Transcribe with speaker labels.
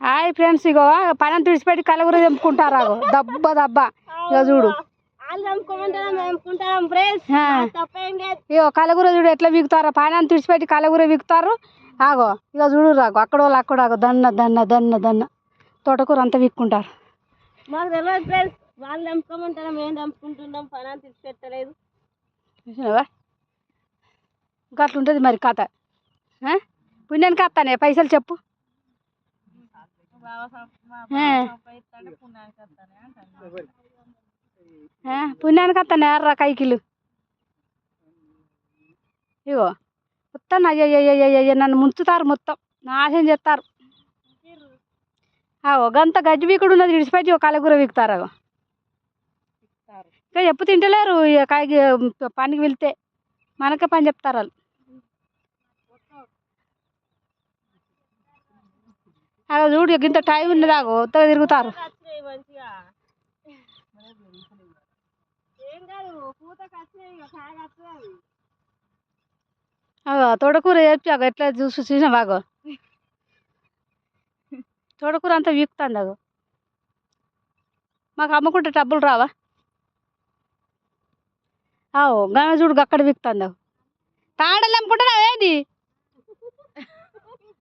Speaker 1: Hi friends, ఇగో పనం తుడిచిపెట్టి కలగూర తెంపుకుంటారు. అగో దబ్బ దబ్బ ఇగో చూడు. ఇగో కలగూర చూడు ఎట్లా వీగుతారో. పనం తుడిచిపెట్టి కలగూర వీగుతారు. ఆగో ఇగో చూడు రాగో అక్కడ వాళ్ళు అక్కడ ఆగో దన్న దన్న దన్న దన్న తోటకూర అంతా వీక్కుంటారు.
Speaker 2: మాకు తెలియదు ఫ్రెండ్స్, వాళ్ళు తెంపుకోమంటారా మేము తెంపుకుంటున్నాం. పనాన్ని తెచ్చిపెట్టలేదు.
Speaker 1: చూసినావా అట్లుంటుంది మరి కథ. పుణ్యానికి వస్తానే పైసలు చెప్పు. పుణ్యానికి వస్తానే ఎర్ర కైకిలు. ఇగో మొత్తం అయ్యయ్యయ్యయ్య నన్ను ముంచుతారు, మొత్తం నాశనం చేస్తారు. గంత గజ్జి వీకుడు ఉన్నది విడిచిపెట్టి ఒక కలగూర వీకుతారు. అగో ఇంకా చెప్పు తింటలేరు. కాయకి పనికి వెళ్తే మనకే పని చెప్తారు వాళ్ళు. అగో చూడు ఇంత టైం ఉన్నది. ఆగో ఉత్తగా తిరుగుతారు. అగో తోటకూర చెప్పి అగో ఎట్లా చూసినా బాగో తోటకూర అంతా వీకుతుంది. అగో మాకు అమ్ముకుంటే డబ్బులు రావా? గమ చూడు అక్కడ వీకుతుంది. అగో తాడలు అమ్ముకుంటారా ఏంది?